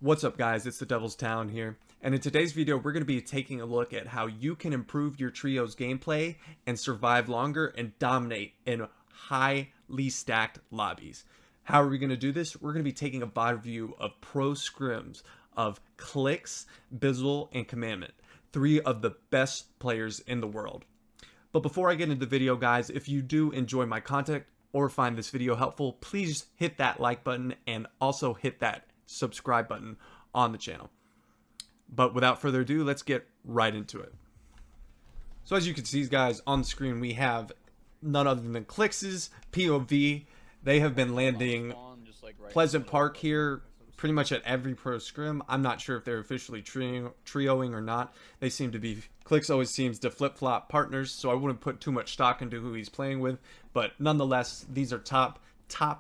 What's up guys, it's the Devil's Town here, and in today's video we're going to be taking a look at how you can improve your trio's gameplay and survive longer and dominate in highly stacked lobbies. How are we going to do this? We're going to be taking a VOD view of pro scrims of Clix, Bizzle, and Commandment, three of the best players in the world. But before I get into the video guys, if you do enjoy my content or find this video helpful, please hit that like button and also hit that subscribe button on the channel. But without further ado, let's get right into it. So as you can see guys on the screen, we have none other than Clix's POV. They have been landing Pleasant Park here pretty much at every pro scrim. I'm not sure if they're officially trioing or not. They seem to be. Clix always seems to flip-flop partners, so I wouldn't put too much stock into who he's playing with, but nonetheless these are top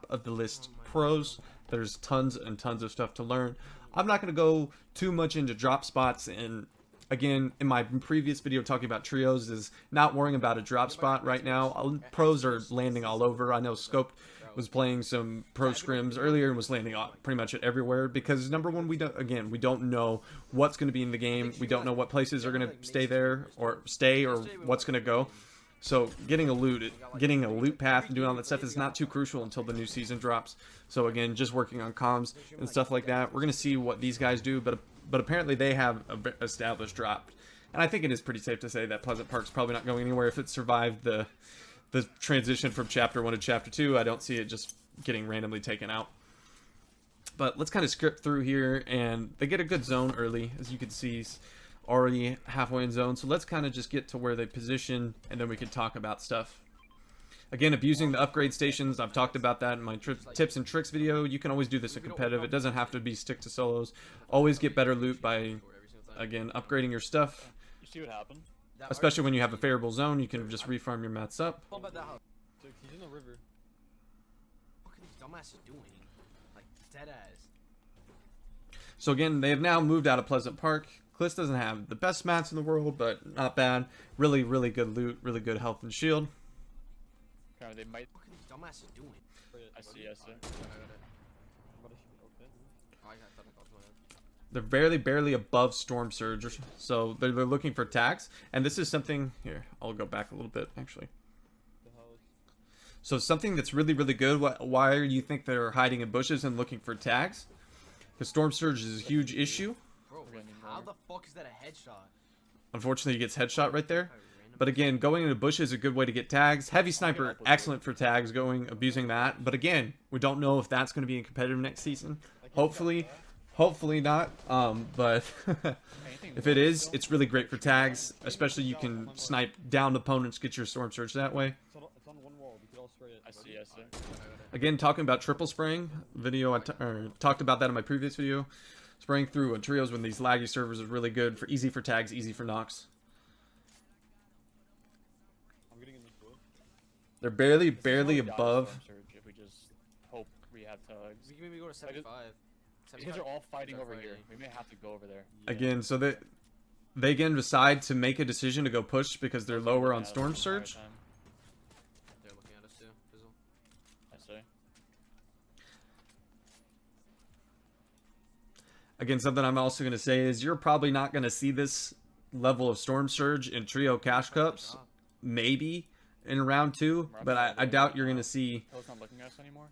of the list pros. There's tons and tons of stuff to learn. I'm not going to go too much into drop spots, and again, in my previous video talking about trios is not worrying about a drop spot right now. Pros are landing all over. I know Scope was playing some pro scrims earlier and was landing pretty much everywhere because number one, we don't know what's going to be in the game. We don't know what places are going to stay or what's going to go. So getting a loot path and doing all that stuff is not too crucial until the new season drops. So again, just working on comms and stuff like that. We're going to see what these guys do, but apparently they have an established drop. And I think it is pretty safe to say that Pleasant Park's probably not going anywhere if it survived the transition from Chapter 1 to Chapter 2. I don't see it just getting randomly taken out. But let's kind of script through here, and they get a good zone early, as you can see. Already halfway in zone, so let's kind of just get to where they position and then we can talk about stuff. Again, abusing the upgrade stations, I've talked about that in my tips and tricks video. You can always do this in competitive. It doesn't have to be stick to solos. Always get better loot by, again, upgrading your stuff. You see what happened? Especially when you have a favorable zone, you can just refarm your mats up. He's in the river. What are these dumbasses doing? Like, dead ass. So again, they have now moved out of Pleasant Park. Clix doesn't have the best mats in the world, but not bad. Really good loot, really good health and shield. They might. What are these dumbasses doing? I see. They're barely above Storm Surge, so they're looking for tags. And this is something here. I'll go back a little bit actually. So something that's really good. Why do you think they're hiding in bushes and looking for tags? Because Storm Surge is a huge issue. How the fuck is that a headshot? Unfortunately, he gets headshot right there. But again, going into bushes is a good way to get tags. Heavy Sniper, excellent for tags, abusing that. But again, we don't know if that's going to be in competitive next season. Hopefully not. But if it is, it's really great for tags. Especially you can snipe down opponents, get your Storm Surge that way. I see. Again, talking about triple spraying, I talked about that in my previous video. Spraying through trios when these laggy servers is really good for easy for tags, easy for knocks. They're barely above. If we just hope we have tags. We can maybe go to 75. These guys are all fighting over here. We may have to go over there. Again, so they again decide to make a decision to go push because they're lower on Storm Surge. They're looking at us too, Bizzle. I see. Again, something I'm also going to say is you're probably not going to see this level of Storm Surge in Trio Cash Cups. Maybe in round 2, but I doubt you're going to see Not looking at us anymore.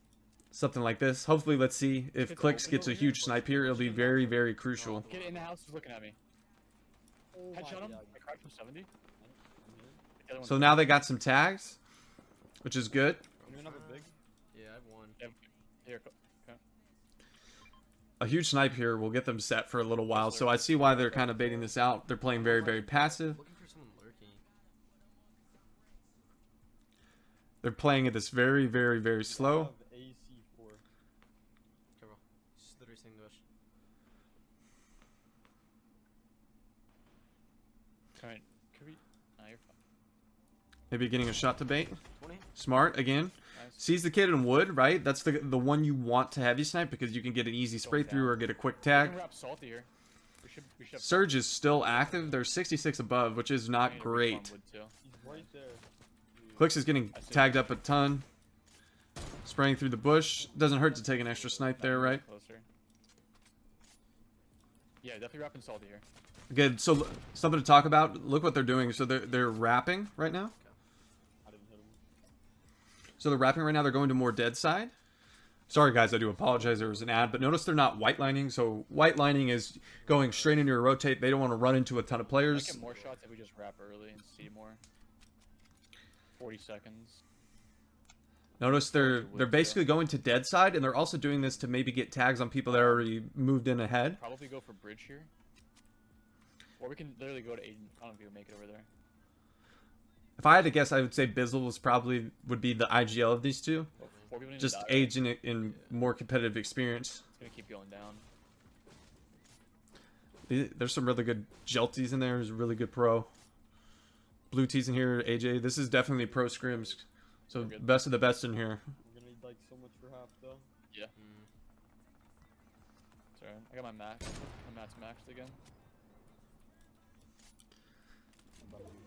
something like this. Hopefully, let's see. If Clix gets a huge snipe here, it'll be very crucial. Kid in the house is looking at me. Headshot him. I cracked from 70. So now they got some tags, which is good. Yeah, I have one. Here, A huge snipe here will get them set for a little while, so I see why they're kind of baiting this out. They're playing very passive. Looking for someone lurking. They're playing at this very slow. Careful. This is literally sitting in the bush. Alright, could we? Nah, you're fine. Maybe getting a shot to bait. 20? Smart again. Nice. Sees the kid in wood, right? That's the one you want to heavy snipe because you can get an easy spray through or get a quick tag. We can wrap salty here. We should Surge is still active. They're 66 above, which is not great. Clix is getting tagged up a ton. Spraying through the bush. Doesn't hurt to take an extra snipe there, right? Closer. Yeah, definitely wrapping salty here. Good. So something to talk about. Look what they're doing. So they're wrapping right now. I didn't hit him. So they're wrapping right now. They're going to more dead side. Sorry guys, I do apologize. There was an ad, but notice they're not white lining. So white lining is going straight into your rotate. They don't want to run into a ton of I players. get more shots if we just wrap early and see more. 40 seconds. Notice they're basically going to dead side, and they're also doing this to maybe get tags on people that already moved in ahead. Probably go for bridge here. Or we can literally go to Aiden. I don't know if you can make it over there. If I had to guess, I would say Bizzle would be the IGL of these two. Well, 4 people need to Just die. age in more competitive experience. It's gonna keep going down. There's some really good Jelties in there. There's a really good pro. Blue T's in here, AJ. This is definitely pro scrims. So We're good. best of the best in here. We're gonna need like so much for half though. Yeah. Mm. Sorry, I got my max. My max maxed again. I'm about to do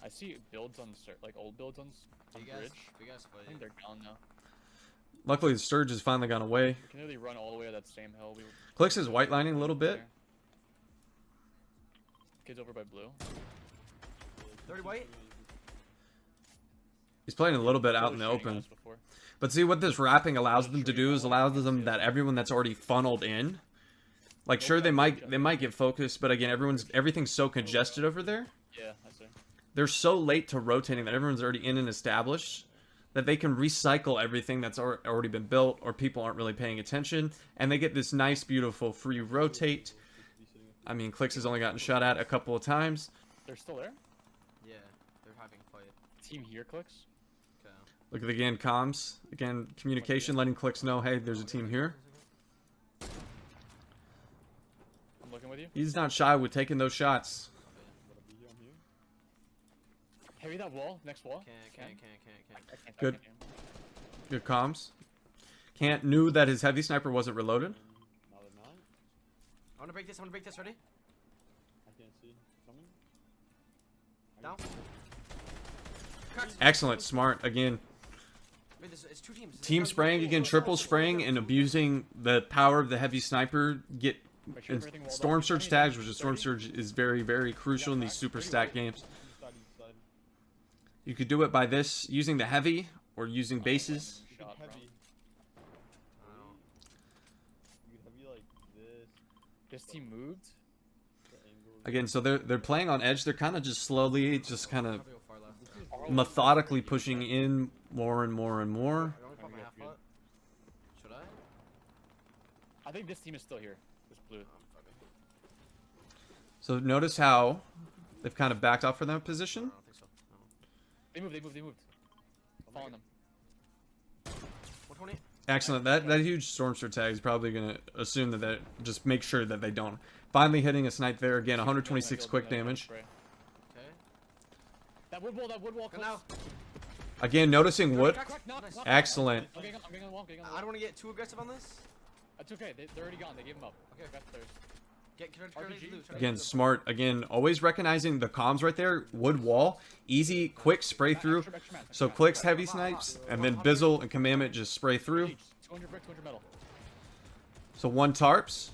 that. I see builds on like old builds on Big ass, bridge. big ass I fight. think they're gone now. Luckily, the Sturge has finally gone away. We can really run all the way to that same hill. We Clix is white lining a little bit. there. Kids over by blue. 30 white. He's playing a little bit out in the open. But see what this wrapping allows them to do is allows them that everyone that's already funneled in. Like sure they might get focused, but again everything's so congested over there. Yeah, I see. They're so late to rotating that everyone's already in and established that they can recycle everything that's already been built, or people aren't really paying attention, and they get this nice, beautiful free rotate. I mean, Clix has only gotten shot at a couple of times. They're still there? Yeah, they're having a fight. Team here, Clix? Okay. Look at again comms, again communication, letting Clix know, hey, there's a team here. I'm looking with you. He's not shy with taking those shots. Gotta be here, I'm here. Heavy that wall, next wall. Can't. I can't, Good. I can't. Good comms. Can't knew that his heavy sniper wasn't reloaded. Now they're not. I wanna break this, ready? I can't see. Coming. Down. Cracked. Excellent, smart again. Wait, it's two teams. Team spraying again, triple spraying and abusing the power of the heavy sniper. Get Make sure and everything walled storm up. surge tags, which is storm surge is very, very crucial in these super stack games. East side. You could do it by this using the heavy or using bases. You could Shot, bro. heavy. Wow. You could heavy like this. This team moved. The angle. Again, so they're playing on edge. They're kind of just slowly, just kind of Probably go far left. methodically pushing in more and more and more. I only pop my half pot. Should I? I think this team is still here. This blue. Fuck it. So notice how they've kind of backed off from that I position. don't think so. No. They moved. Following them. 120. Excellent. That huge storm surge tag is probably gonna assume that just make sure that they don't. Finally hitting a snipe there again. 126 quick damage. Okay. That wood wall. Go now. Again, noticing wood. Crack, knock. Excellent. I'm getting on the wall. I don't want to get too aggressive on this. That's okay. They're already gone. They gave them up. Okay. Got theirs. Get RPG? blue. Again, smart. Again, always recognizing the comms right there. Wood wall. Easy, quick spray through. Extra match, So Clix heavy snipes, and then Bizzle and Commandment just spray through. 200 brick, 200 metal. So one tarps,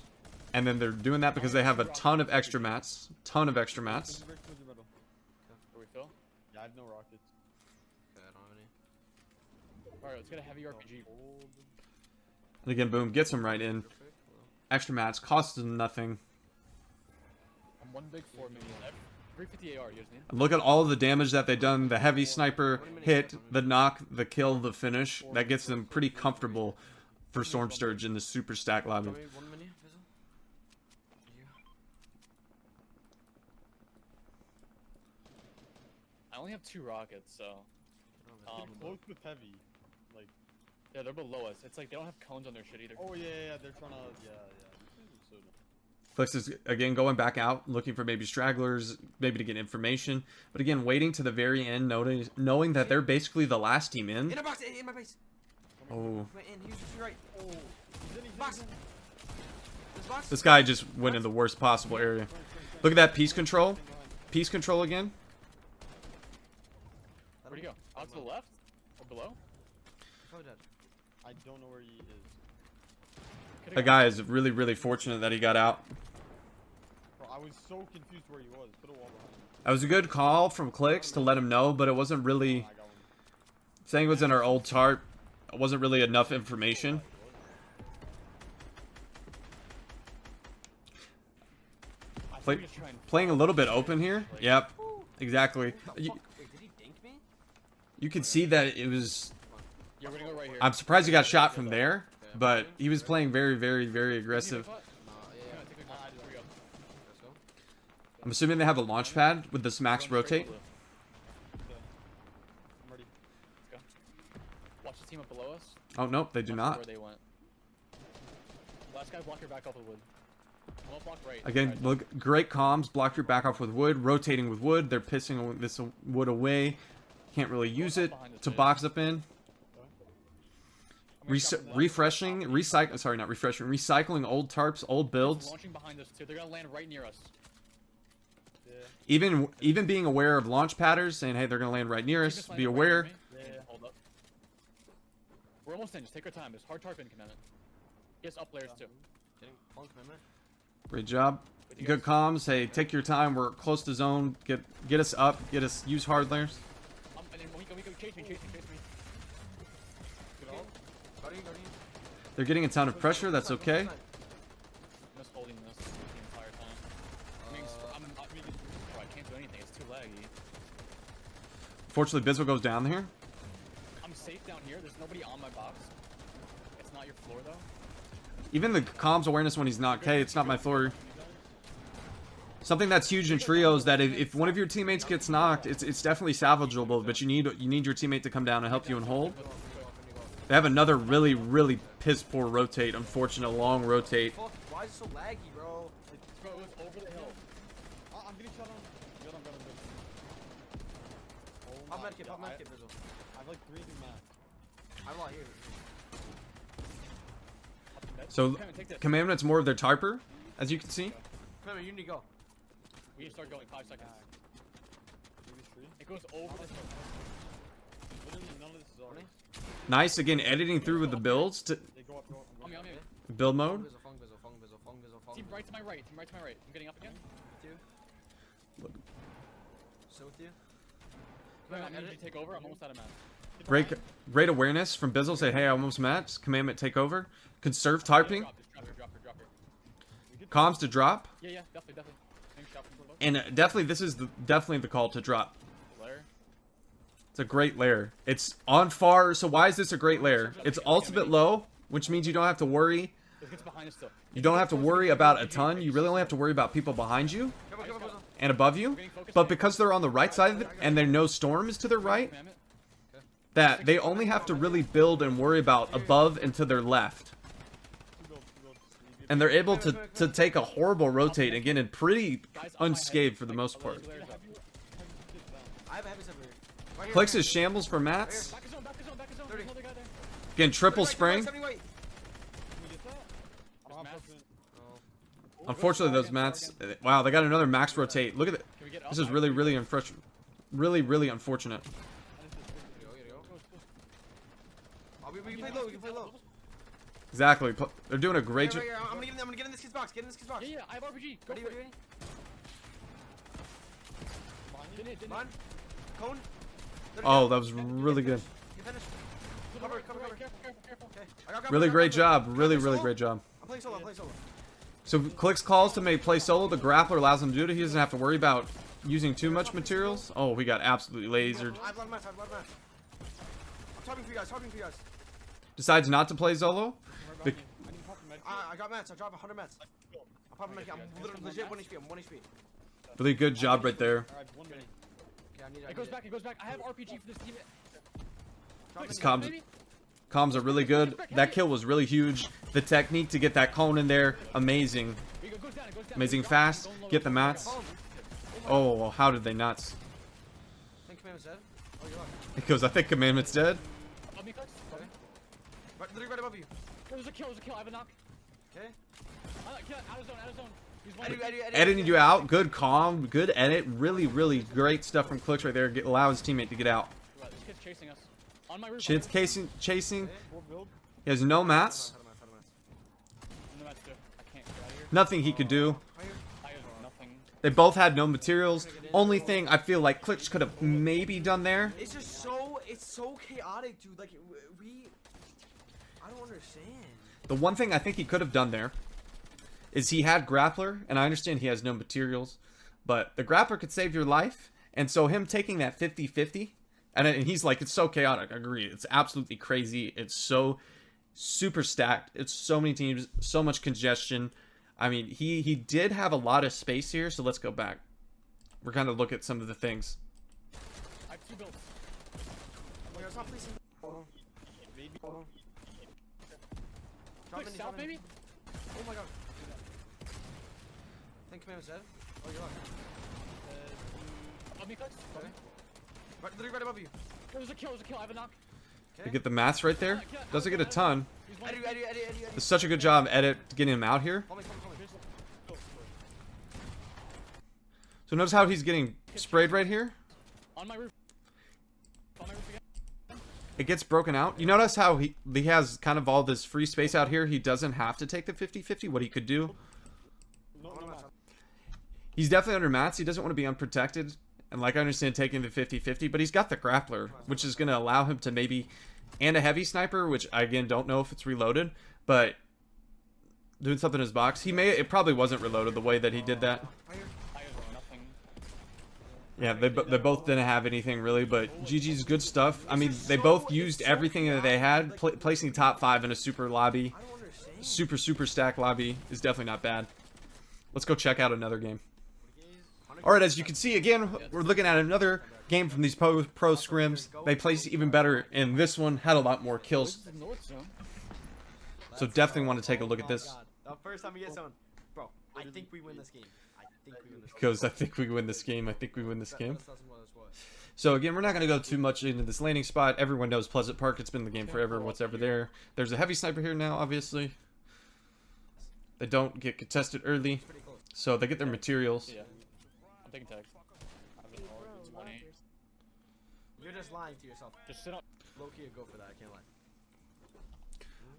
and then they're doing that because they have a ton of extra mats. Where we fill? Yeah, I have no rockets. Okay, I don't have any. Alright, let's get a heavy RPG. And again, boom, gets them right in. Real quick. Hello. Extra mats, costs them nothing. I'm one big 4 million. 350 AR, you guys need? And look at all of the damage that they've done. The heavy sniper hit, the knock, the kill, the finish. That gets them pretty comfortable for Storm Sturge in the super stack lobby. Tell me 1 mini, Bizzle. You. I only have 2 rockets, so. Oh, Get close with heavy. Like, Yeah, they're below us. It's like they don't have cones on their shit either. oh yeah, they're trying to, yeah. So Clix is again going back out, looking for maybe stragglers, maybe to get information. But again, waiting to the very end, knowing that they're basically the last team in. In a box, in my base. Oh, Wait, in. He's right. oh, he's in. Box. This box. this guy just went in the worst possible area. Look at that piece control. Piece control again. Where'd he go? Out to the left? Or below? Probably dead. I don't know where he is. That guy is really, really fortunate that he got out. Bro, I was so confused where he was. Put a wall behind him. That was a good call from Clix to let him know, but it wasn't really... I got one. Saying it was in our old chart, it wasn't really enough information. I think we just try and Playing a little bit open here. Yep, exactly. Wait, did he dink me? You could see that it was... Yeah, we're gonna go right here. I'm surprised he got shot from there, but he was playing very, very, very aggressive. No, Yeah, I think we got it. Here we go. let's go. I'm assuming they have a launch pad with this max Going straight rotate. to blue. I'm ready. Let's go. Watch the team up below us. Oh, nope, they do Watch not. Where they went. Last guy, block your back off with wood. Don't block right. Again, Right. look, great comms. Block your back off with wood. Rotating with wood. They're pissing this wood away. Can't really use it to box up in. I'm gonna shot from the left. Refreshing, recycle. Sorry, not refreshing. Recycling old tarps, old builds. Launching behind us too. They're gonna land right near us. Yeah. Even being aware of launch patterns, saying, hey, they're gonna land right near Keep us. us Be landing right aware. near me. Yeah. Hold up. We're almost in. Just take our time. There's hard tarp in Commandment. Yes, up layers too. Getting punk, man. Great job. With you Good guys. comms. Hey, take your time. We're close to zone. Get us up. Get us use hard layers. And then we go. Chase me. Get off. Guarding. They're getting a ton of pressure. That's okay. I'm just holding this the entire time. Bro, I can't do anything. It's too laggy. Fortunately, Bizzle goes down here. I'm safe down here. There's nobody on my box. It's not your floor though. Even the comms awareness when he's not K, it's not my floor. Something that's huge in trios that if one of your teammates gets knocked, it's definitely salvageable, but you need your teammate to come down and help you and hold. They have another really, really piss poor rotate. Unfortunate long rotate. Fuck, why is it so laggy, bro? Bro, it was over the hill. I'm getting shot on. Got him. Oh Pop my medkit, God, pop medkit, Bizzle. I have like 3 new mats. I have a lot here. So Take this. Commandment's more of their tarper, as you can see. Come here, you need to go. We need to start going. 5 seconds. Maybe 3. It goes over the hill. Literally none of this is ours. Nice again, editing through with the builds to They go up. On me. build mode. Team right to my right. I'm getting up again. Still with you? I need you to take over. I'm almost out of mats. Great awareness from Bizzle. Say, hey, I almost matched. Commandment take over. Conserve tarping. Drop her. Comms to drop. Yeah, definitely. Thanks, shot from below. And definitely, this is definitely the call to drop. Layer. It's a great layer. It's on far. So why is this a great layer? It's ultimate low, which means you don't have to worry. This gets behind us still. You don't have to worry about a ton. You really only have to worry about people behind you Come on, Bizzle. and above you. But because they're on the right side of it and there no storm is to their right, Commandment. that they only have to really build and worry about above and to their left. And they're able to take a horrible rotate again and pretty unscathed for the most part. I have a heavy separator. Right here. Clix is shambles for mats. Back his zone. There's another guy there. Again, triple spring. 70 white. There's mats. Unfortunately, those mats. Wow, they got another max rotate. Look at it. Can we get This up? is really, really unfortunate. Really unfortunate. Here you go. Oh, we can play low. Exactly. They're doing a great job. Right here. I'm gonna get in this kid's box. Yeah, I have RPG. Go Ready, for it. ready? Didn't Come on. Cone. Oh, that was really good. You finished. Cover. Careful. Okay. I got Really grapple, great I got job. grapple. Really great job. I'm playing solo. So Clix calls to make play solo. The grappler allows him to do it. He doesn't have to worry about using too much materials. Oh, we got absolutely lasered. I have a lot of mats. I'm talking for you guys. Decides not to play Zolo. Bec- I got mats. I dropped 100 mats. I'm popping medkit. I'm literally legit 1 HP. I'm 1 HP. Really good job right there. Alright, 1 minute. Okay, I need It goes back. I have RPG for this team. This comms are really good. That kill was really huge. The technique to get that cone in there, amazing. It goes down. Amazing fast. Get the mats. Oh, well, how did they not? Think Commandment's dead? Oh, you're alive. He goes, I think Commandment's dead. Help me, Clix. Literally right above you. There's a kill. I have a knock. Okay. Kill, out of zone. He's one. Editing you out. Good calm. Good edit. Really great stuff from Clix right there. Allow his teammate to get out. This kid's chasing us. On my roof. Chid's chasing. More build. He has no mats. mats too. I can't get out of here. Nothing he could do. Right here. I have nothing. They both had no materials. Only thing I feel like Clix could have maybe done there. It's just it's so chaotic, dude. Like I don't understand. The one thing I think he could have done there is he had grappler, and I understand he has no materials, but the grappler could save your life, and so him taking that 50-50, and he's like, it's so chaotic. I agree. It's absolutely crazy. It's so super stacked. It's so many teams, so much congestion. I mean, he did have a lot of space here, so let's go back. We're kind of look at some of the things. I have 2 builds. Wait, it's not placing. Hold on. Maybe. Hold on. Quick, Drop in, south, drop in. maybe? Oh my god. Think Commandment's dead? Oh, you're alive. Above me, Clix. Above me. Right, literally right above you. There's a kill. I have a knock. You get the mats right there. Doesn't get a ton. He's one. Eddie. It's such a good job, Edit, getting him out here. Call me. So notice how he's getting sprayed right here. On my roof. On my roof again. It gets broken out. You notice how he has kind of all this free space out here. He doesn't have to take the 50-50. What he could do. No mats. He's definitely under mats. He doesn't want to be unprotected. And like I understand taking the 50-50, but he's got the grappler, which is going to allow him to maybe, and a heavy sniper, which I again don't know if it's reloaded, but doing something in his box. It probably wasn't reloaded the way that he did that. Right here. I have nothing. Yeah, they both didn't have anything really, but GG's good stuff. I mean, they both used everything that they had. Placing top 5 in a super lobby, I don't understand. super stack lobby is definitely not bad. Let's go check out another game. Alright, as you can see, again, we're looking at another game from these pro scrims. They placed even better, and this one had a lot more kills. This is the north zone. So definitely want to take a look at this. God. The first time we get someone. Bro, I think we win this game. I think we win this game. Because I think we win this game. I think we win this game. That's what. So again, we're not going to go too much into this landing spot. Everyone knows Pleasant Park. It's been the game forever. What's ever there. There's a heavy sniper here now, obviously. They don't get contested early, Pretty close. so they get their materials. Yeah. I'm taking tags. I have an R20. You're just lying to yourself. Just sit up. Low key, go for that. I can't lie.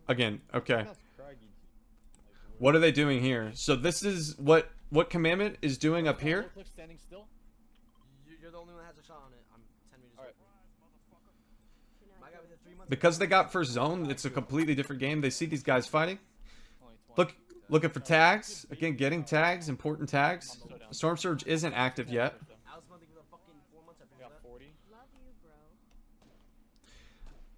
Again, okay. That's craggy. What are they doing here? So this is what Commandment is doing up here. Clix standing still. You're the only one that has a shot on it. I'm 10 meters away. Alright. My guy with the 3 months. Because they got first zone, it's a completely different game. They see these guys fighting. Only 20. Looking for tags. Again, getting tags, important tags. Storm Surge isn't active yet. I was monthing for the fucking 4 months. I I got that. 40. Love you, bro.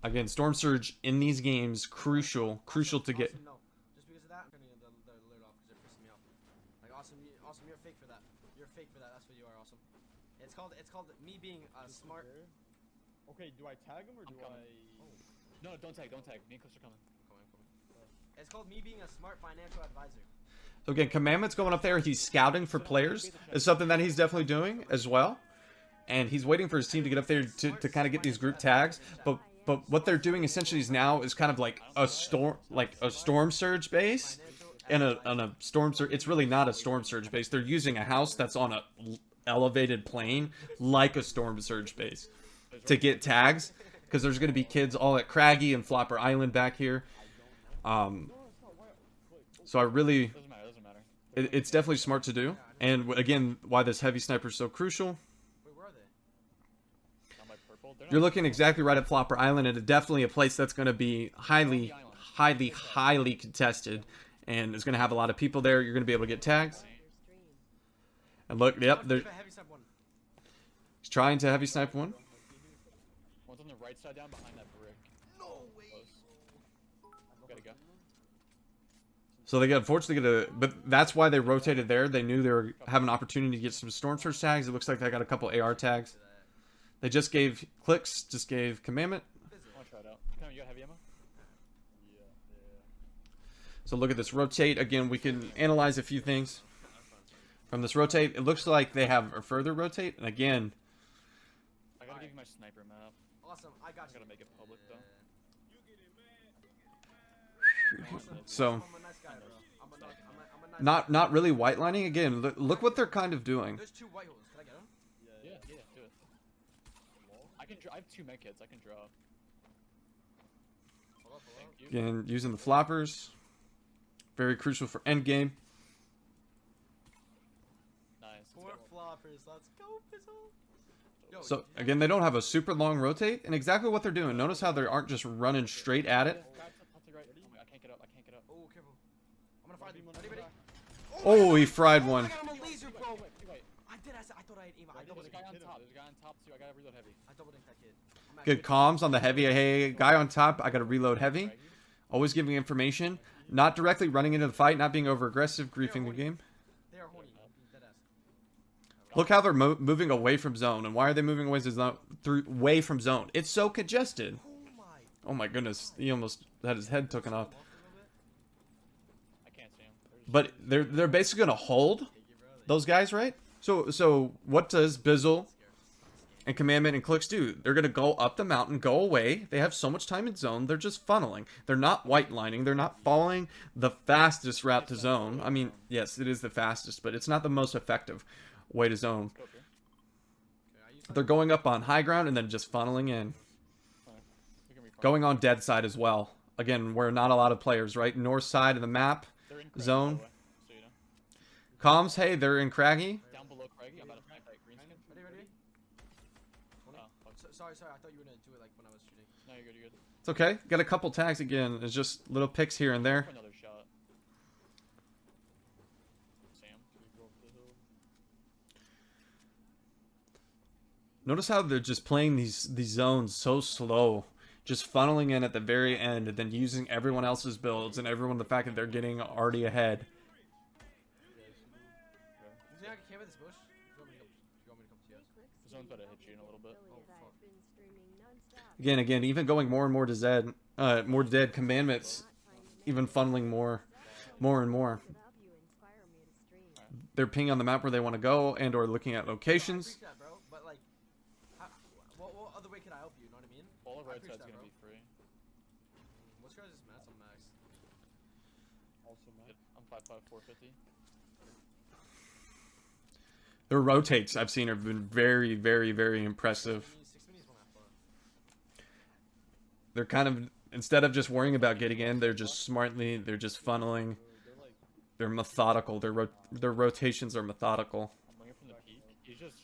Again, Storm Surge in these games, crucial to get. Awesome, no. Just because of that, I'm turning the alert off because they're pissing me off. Like, awesome, you're fake for that. You're fake for that. That's what you are, awesome. It's called me being smart. Okay, do I tag him or do coming. I? No, don't tag. Me and Clix are coming. It's called me being a smart financial advisor. So again, Commandment's going up there. He's scouting for players. It's something that he's definitely doing as well. And he's waiting for his team to get up there to kind of get these group tags. But what they're doing essentially is now is kind of like a storm surge base. And a storm surge. It's really not a storm surge base. They're using a house that's on a elevated plane like a storm surge base to get tags. Because there's going to be kids all at Craggy and Flopper Island back here. So I really, Doesn't matter. it's definitely smart to do. And again, why this heavy sniper is so crucial. Wait, where are they? Not my purple. They're You're not- looking exactly right at Flopper Island, and it's definitely a place that's going to be highly contested. And it's going to have a lot of people there. You're going to be able to get tags. And look, yep, Give a heavy step one. he's trying to heavy snipe one. One's on the right side down behind that brick. No way. Close. Gotta go. So they unfortunately get but that's why they rotated there. They knew they were having an opportunity to get some Storm Surge tags. It looks like they got a couple AR tags. They just gave Clix, just gave Commandment. I wanna try it out. Come on, you got heavy ammo? So look at this rotate. Again, we can analyze a few things from this rotate. It looks like they have a further rotate. And again, I gotta give you my sniper map. Awesome, I got I you. gotta make it public though. so I'm a nice guy, bro. I'm a nice not really white lining. Again, look what they're kind of doing. There's 2 white holes. Can I get them? Yeah, do it. I have 2 med kits. I can drop. Hold up. Thank you. Again, using the floppers. Very crucial for endgame. Nice. Four floppers. Let's go, Bizzle. Yo, So again, they don't have a super long rotate, and exactly what they're doing. Notice how they aren't just running straight at it. Guy top to the right. Oh my, I can't get up. I can't get up. Oh, careful. I'm gonna fire them. Ready? Oh, he fried Oh one. my God, I'm a laser, bro. Wait. I did. I thought I had aim. I double There's a dinked. guy on top. There's a guy on top too. I gotta reload heavy. I double dinked that kid. I'm Good comms on the heavy. Hey, guy on top. I got to reload heavy. Craggy. Always giving information. Not directly running into the fight. Not being over aggressive. Griefing the game. They are horny. Deadass. Look how they're moving away from zone. And why are they moving away from zone? It's so congested. Oh my. Oh my goodness. He almost had his head taken off. I can't see him. But they're basically gonna hold those guys, right? So what does Bizzle and Commandment and Clix do? They're gonna go up the mountain, go away. They have so much time in zone. They're just funneling. They're not white lining. They're not following the fastest route to zone. I mean, yes, it is the fastest, but it's not the most effective way to zone. Go up here. They're going up on high ground and then just funneling in. We can refund. Going on dead side as well. Again, we're not a lot of players, right? North side of the map. They're in Craggy, Zone. by the way, so you know. Comms, hey, they're in Craggy. Down below Craggy. I'm about to fight that green skin. Ready? Oh, fuck. Sorry. I thought you were gonna do it like when I was shooting. No, you're good. You're good. It's okay. Got a couple tags again. It's just little picks here and there. For another shot. Sam. Notice how they're just playing these zones so slow. Just funneling in at the very end and then using everyone else's builds and everyone the fact that they're getting already ahead. You think I can camp at this bush? Do you want me to come to you? The zone's about to hit you in a little bit. Oh, fuck. Again, even going more and more to Zed, more dead commandments, even funneling more and more. They're pinging on the map where they want to go and or looking at I locations. appreciate that, bro. But like, what other way can I help you? You know what I mean? All the I right appreciate side's that, gonna bro. be free. What's yours is max on max? Also, man. I'm 5'5", 450. Their rotates I've seen have been very, very, very impressive. 6 minis, 1 half bar. They're kind of, instead of just worrying about getting in, they're just they're just funneling. They're like, They're methodical. Their rotations are methodical. I'm winging from the peak. He's just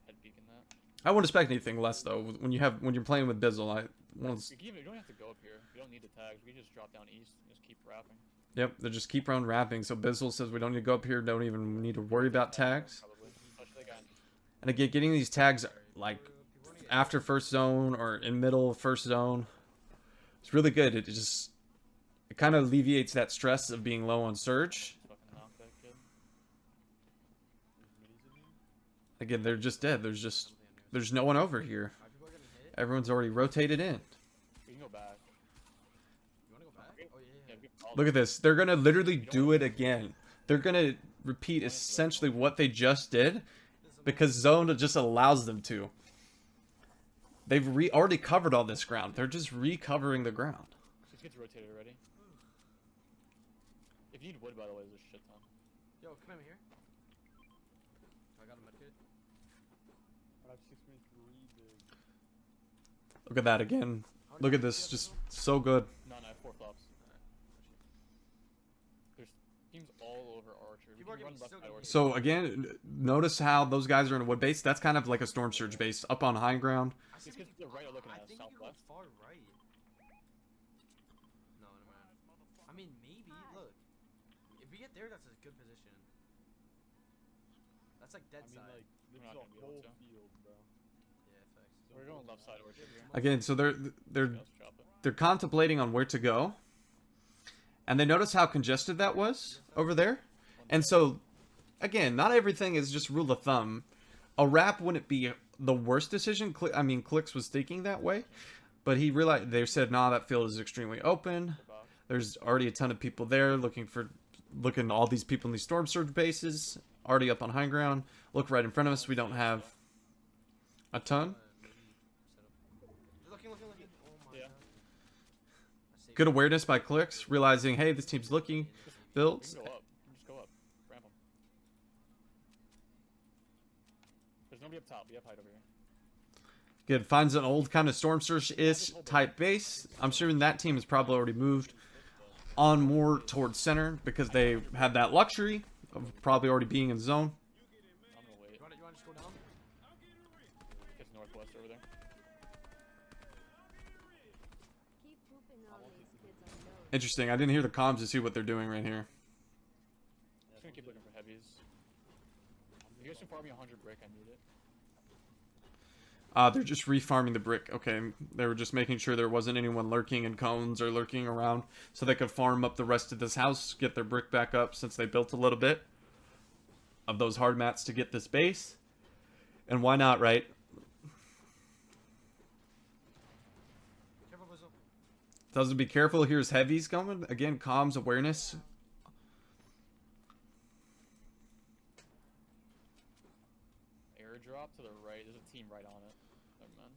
head peeking that. I wouldn't expect anything less though. When you're playing with Bizzle, You don't have to go up here. You don't need the tags. We can just drop down east and just keep wrapping. Yep, they just keep on wrapping. So Bizzle says we don't need to go up here. Don't even need to worry about tags. Probably. Touch the guy. And again, getting these tags like after first zone or in middle of first zone, it's really good. It kind of alleviates that stress of being low on surge. Fucking knock that kid. Again, they're just dead. There's no one over here. Alright, people are gonna hit. Everyone's already rotated in. We can go back. You wanna go back? Oh yeah. Yeah, we can Look at this. They're gonna literally do it again. They're gonna repeat essentially what they just did because zone just allows them to. They've already covered all this ground. They're just recovering the ground. 6 kids rotated already. If you need wood, by the way, there's a shit ton. Yo, come over here. I got a medkit. I have 6 minutes to read the. Look at that again. Look at this. Just so good. No, I have 4 flops. There's teams all over Archer. We People are can run getting left so side good. Archer. So again, notice how those guys are in a wood base. That's kind of like a storm surge base up on high ground. I These think kids to the right are looking I at us, think you go southwest. far right. No, never mind. I mean, maybe. Look, if we get there, that's a good position. That's like dead I mean, side. like, this We're is not a gonna be able whole to. field, bro. Yeah, facts. We're going left side Archer here. Again, so they're Let's chop it. they're contemplating on where to go, and they notice how congested that was over there. And so, again, not everything is just rule of thumb. A wrap wouldn't be the worst decision. I mean, Clix was thinking that way, but he realized they said, "Nah, that field is extremely open. There's already a ton of people there looking at all these people in these storm surge bases, already up on high ground. Look right in front of us. We don't have a ton. Maybe set up. Looking. Oh my Yeah. god. I saved Good awareness by Clix, realizing, hey, this team's looking, We builds. can go up. We can just go up. Ramp them. There's nobody up top. We have height over here. Good. Finds an old kind of storm surge-ish type base. I'm assuming that team has probably already moved on more towards center because they had that luxury of probably already being in zone. I'm gonna wait. You want to just go down? It's northwest over there. Keep pooping on these kids I know. Interesting. I didn't hear the comms to see what they're doing right here. Just gonna keep looking for heavies. If you guys can farm me 100 brick, I need it. They're just refarming the brick. Okay, they were just making sure there wasn't anyone lurking in cones or lurking around so they could farm up the rest of this house, get their brick back up since they built a little bit of those hard mats to get this base. And why not, right? Careful, Bizzle. Tells them to be careful. Here's heavies coming. Again, comms awareness. Airdrop to the right. There's a team right on it. Never mind.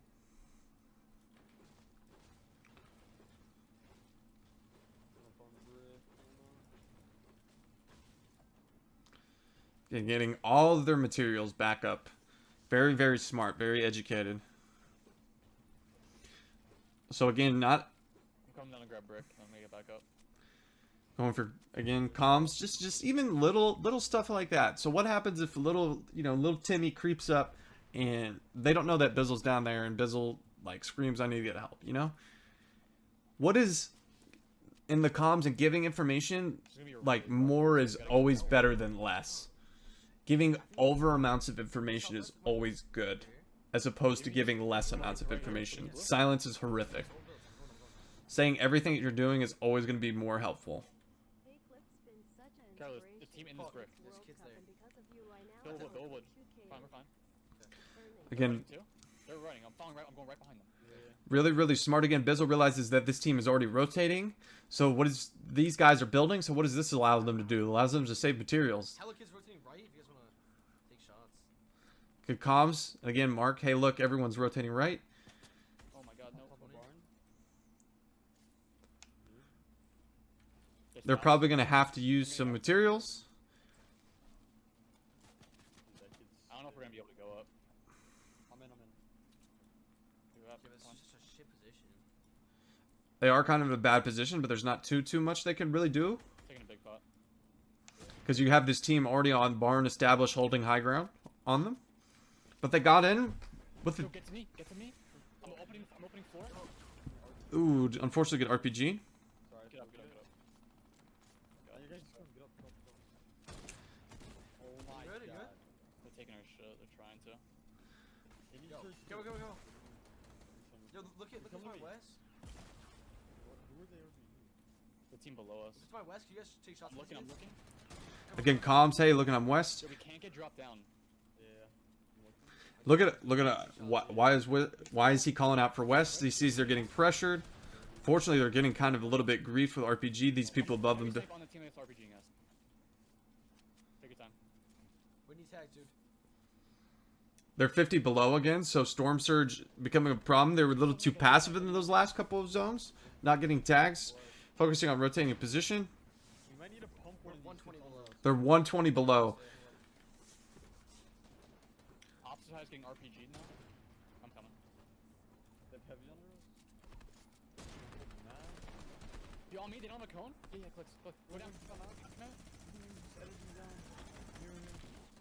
And getting all of their materials back up. Very, very smart. Very educated. So again, not I'm coming down to grab brick. I'm gonna get back up. going for, again, comms. Just even little stuff like that. So what happens if little Timmy creeps up and they don't know that Bizzle's down there and Bizzle like screams, I need to get help, you know? What is in the comms and giving information, like more is always better than less. Giving over amounts of information is always good, as opposed to giving less amounts of information. Silence is horrific. Saying everything that you're doing is always going to be more helpful. Hey, Clix been such an Carlos, inspiration. the team in this brick. There's World kids Cup, there. and because of you right now, Billwood, I'm Billwood. 2K Fine, we're fine. earning. Again, Too? They're running. I'm following right. I'm going right behind them. really, really smart. Again, Bizzle realizes that this team is already rotating. So what is these guys are building? So what does this allow them to do? It allows them to save materials. Hello kids rotating right if you guys want to take shots. Good comms. And again, Mark, hey, look, everyone's rotating right. Oh my god, no. They're probably going to have to use some materials. I don't know if we're gonna be able to go up. I'm in. Do that. Yeah, but it's Fine. just a shit position. They are kind of in a bad position, but there's not too much they can really do. Taking a big pot. Because you have this team already on barn established holding high ground on them. But they got in with the... Yo, get to me. Get to me. I'm opening floor. Ooh, unfortunately good RPG. Sorry. Get up. Get up. Get up. You guys just get up. Oh my You good? You god. good? They're taking our shit. They're trying to. They need Go, to- go. Yo, look at Come my to me. west. Who are they? The team below us. This is my west. Can you guys take shots? I'm looking. I'm looking. Again, comms, hey, looking on west. Yo, we can't get dropped down. Yeah. Look at why is he calling out for west? He sees they're getting pressured. Fortunately, they're getting kind of a little bit grief with RPG. These people above them. Safe on the team that's RPGing us. Take your time. We need tags, dude. They're 50 below again, so Storm Surge becoming a problem. They were a little too passive in those last couple of zones, not getting tags, focusing on rotating position. We might need to pump We're one of these 120 kids below. They're 120 below. Opposite high's getting RPG'd now. I'm coming. They have heavy on us. Nah. You on me? They don't have a cone? Yeah, Clix. Look. Go down. Come out.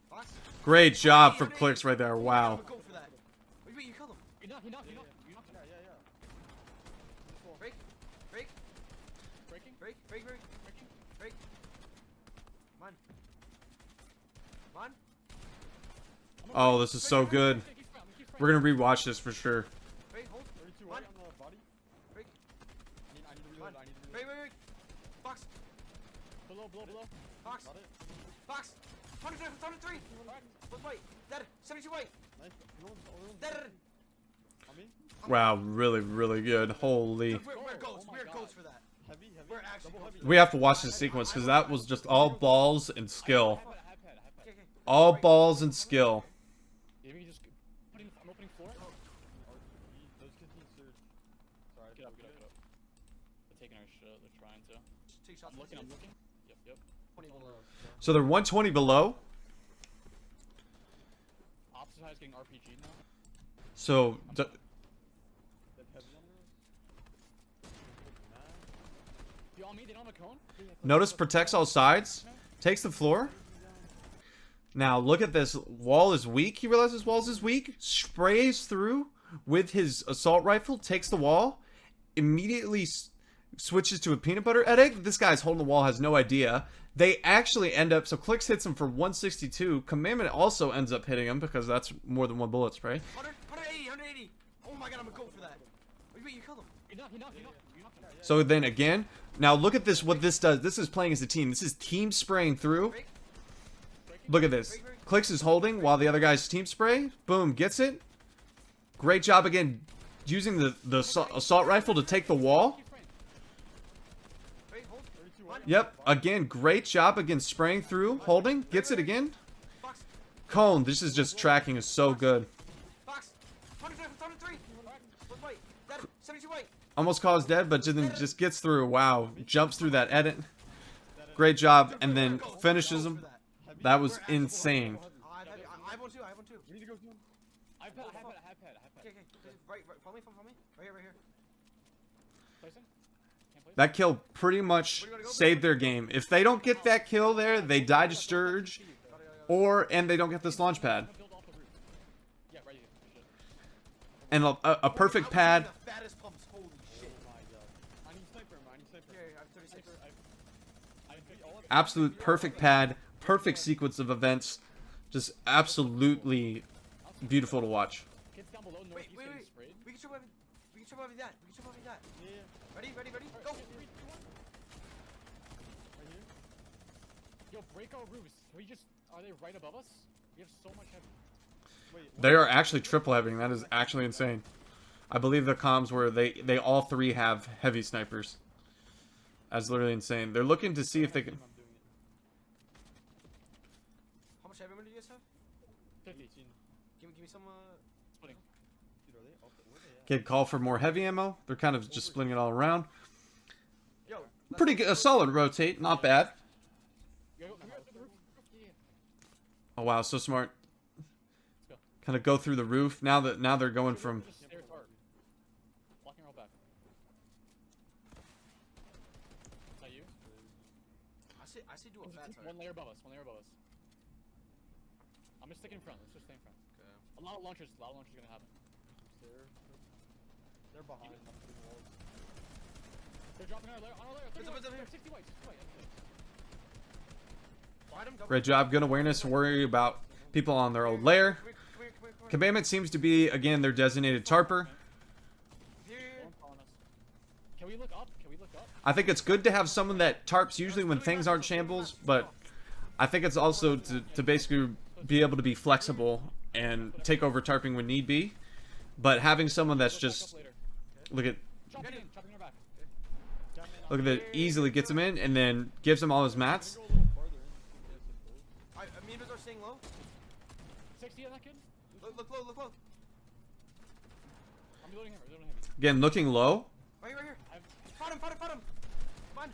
Box. Great job for Clix right there. Wow. Go for that. Wait, you killed him. He knocked. You knocked him. Yeah. Break. Break. Breaking. Break. Break. Break. Breaking. Break. Come on. Come on. Oh, this is so good. We're gonna rewatch this for sure. Break. Hold. 32 One. right on the body. Break. I need to Come on. reload. Break. Break. Break. Box. Below. Box. Got it. Box. 103. Look white. Dead. 72 white. Nice. Everyone's Dead. on me. Wow, really, really good. Holy. Dude, we're goats. Oh my We're God. goats for that. Heavy. We're actually Double goats. heavy. We have to watch this sequence because that was just all balls and skill. High pad. Okay. All balls and skill. Maybe you just I'm opening floor. Those kids need surge. Sorry. Get up. They're taking our shit. They're trying to. Take shots. I'm looking. Yep. 20 below. So they're 120 below. Opposite high's getting RPG'd now. So They have heavy on us. Nah. You on me? They don't have a cone? Notice protects all sides. Takes the floor. Now look at this. Wall is weak. He realizes walls is weak. Sprays through with his assault rifle. Takes the wall. Immediately switches to a peanut butter egg. This guy's holding the wall. Has no idea. They actually end up. So Clix hits him for 162. Commandment also ends up hitting him because that's more than one bullet spray. 180, 180. Oh my god, I'm gonna go for that. Wait, you killed him. He knocked him. So then again, now look at this. What this does. This is playing as a team. This is team spraying through. Look at this. Clix is holding while the other guy's team spray. Boom, gets it. Great job again, using the assault rifle to take the wall. Wait, hold. Yep, again, great job again, spraying through, holding, gets it again. Cone, this is just tracking is so good. Box. 103. What's white? Dead. 72 white. Almost caused dead, but then just gets through. Wow, jumps through that edit. Great job, and then finishes him. That was insane. I have one too. We need to go soon. I have pad. Okay. Right. Follow me. Right here. Placing? Can't place? That kill pretty much saved their game. If they don't get that kill there, they die to Sturge, and they don't get this launch pad. Build off the roof. Yeah, right here. And a perfect pad. The fattest pumps. Holy shit. I need sniper. I need sniper. Here, I have 36. Absolute perfect pad. Perfect sequence of events. Just absolutely beautiful to watch. Kids down below northeast Wait. getting sprayed. We can show that. Yeah. Ready? Go. Right here. Yo, break our roofs. Are they right above us? We have so much heavy. Wait. They are actually triple heavy. That is actually insane. I believe the comms where they all three have heavy snipers. That's literally insane. They're looking to see if they can. I'm doing it. How much heavy ammo do you guys have? 50. Give me some. Splitting. Dude, are they up? Where are they at? Kid call for more heavy ammo. They're kind of just splitting it all around. Yo. Pretty good. A solid rotate. Not bad. Yo, come here to the roof. Yeah. Oh wow, so smart. Let's go. Kind of go through the roof. Now they're going from. Just stare hard. Blocking roll back. Is that you? I see do a fat One layer above us. I'm just sticking in front. Let's just stay in front. Okay. A lot of launchers gonna happen. They're behind. I'm through the walls. They're dropping on our layer. 30 Bizzle, white, Bizzle here. 60 white. Fight him. Great job. Good awareness. Worry about people on their old lair. Come here. Commandment seems to be again their designated tarper. Here. Don't follow us. Can we look up? I think it's good to have someone that tarps usually when things aren't shambles, but I think it's also to basically be able to be flexible and take over tarping when need be. But having someone that's just look at Chopping our back. that easily gets him in and then gives him all his mats. Go a little farther in. Me and Bizzle are staying low. 60 on that kid. Look low. I'm reloading heavy. Again, looking low. Right here. I've Fight him. Come on.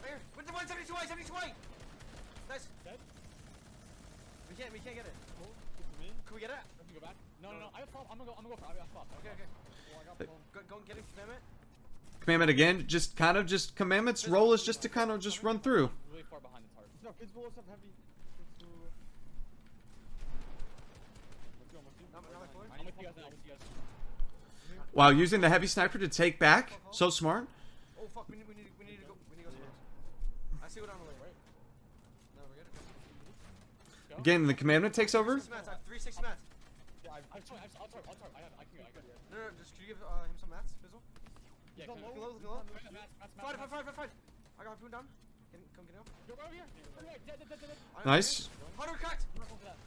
Right here. With the 172 white. Nice. dead. We can't get it. Good for me. Can we get it? Let me go back. No. I have pop. I'm gonna go for it. I have pop. Okay. Well, I got phone. Go and get him. Commandment. Commandment again, just Commandment's role is just to kind of just run through. Really far behind the target. No, kids below us have heavy. I'm with you guys now. While using the heavy sniper to take back. So smart. Oh fuck, we need to go. I see what I'm doing. Right. No, we're good. Again, the Commandment takes over. 6 mats. I have 360 mats. I'll tarp. I can go. No, just can you give him some mats, Bizzle? Yeah, Look come low. on. Fight. I got my down. Come get up. Go over here. Dead. Nice. 100 cracked. I'm not going for that.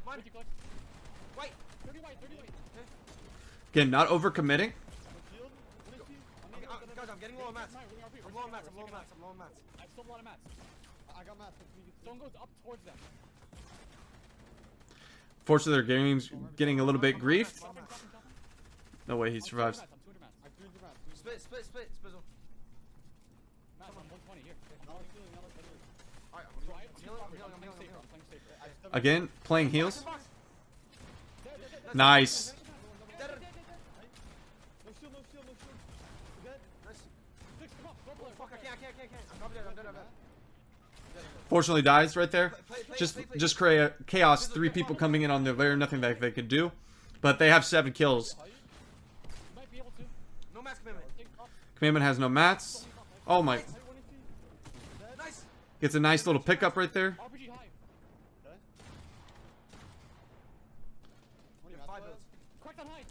Mine. With you, Clix. White. 30 white. Again, not overcommitting. I'm getting low on mats. I'm I'm low on mats. I have still a lot of mats. I got mats. Stone goes up towards them. Fortunately, their game's getting a little bit griefed. Chopping. No way he survives. I'm 200 mats. I have 300 mats. Split, Bizzle. Mats, I'm 120 here. Alright, So I have two properties. I'm playing safer. Again, playing heals. Dead. Nice. Dead. No shield. Dead. Nice. Clix, come on, don't play. Fuck, I can't. I'm dead. Fortunately dies right there. Play, Just create chaos. 3 people coming in on their lair, nothing that they could do. But they have 7 kills. You might be able to. No mass commitment. Take off. Commandment has no mats. Oh my. Nice. Gets a nice little pickup right there. RPG high. Okay. You have 5 builds. Cracked on high.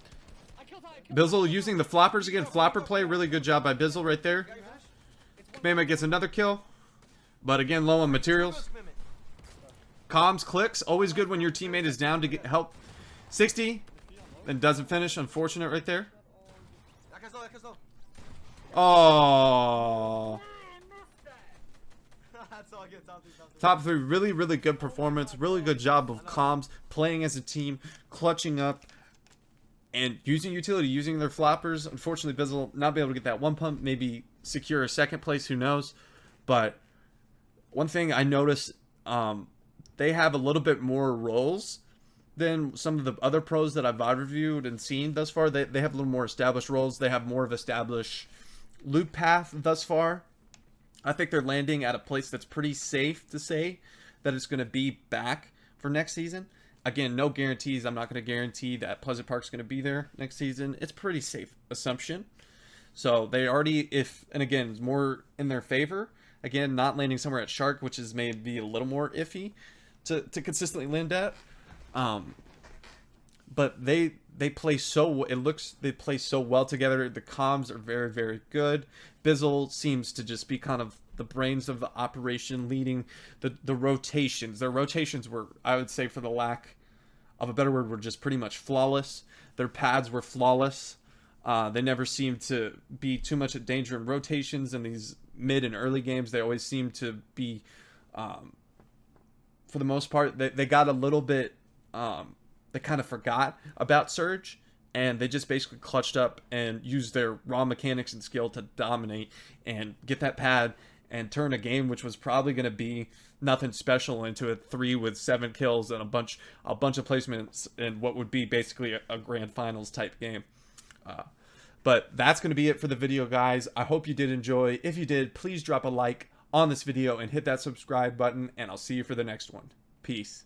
I killed high. Bizzle using the floppers again. Flopper play. Really good job by Bizzle right there. Got your flash? Commandment gets another kill. But again, low on materials. Commitment. Comms, Clix. Always good when your teammate is down to get help. 60. And doesn't finish. Unfortunate right there. That guy's low. Oh. That's all good. Top 3. Top 3, really good performance. Really good job of comms, playing as a team, clutching up, and using utility, using their floppers. Unfortunately, Bizzle not be able to get that 1 pump, maybe secure a 2nd place, who knows. But one thing I noticed, they have a little bit more roles than some of the other pros that I've VOD reviewed and seen thus far. They have a little more established roles. They have more of established loot path thus far. I think they're landing at a place that's pretty safe to say that it's going to be back for next season. Again, no guarantees. I'm not going to guarantee that Pleasant Park's going to be there next season. It's pretty safe assumption. So they already, and again, it's more in their favor. Again, not landing somewhere at Shark, which is maybe a little more iffy to consistently land at. But they play so, they play so well together. The comms are very good. Bizzle seems to just be kind of the brains of the operation, leading the rotations. Their rotations were, I would say, for the lack of a better word, were just pretty much flawless. Their pads were flawless. They never seemed to be too much of danger in rotations in these mid and early games. They always seemed to be, for the most part, they got a little bit, they kind of forgot about Surge, and they just basically clutched up and used their raw mechanics and skill to dominate and get that pad and turn a game which was probably going to be nothing special into a 3 with 7 kills and a bunch of placements in what would be basically a grand finals type game. But that's going to be it for the video, guys. I hope you did enjoy. If you did, please drop a like on this video and hit that subscribe button, and I'll see you for the next one. Peace.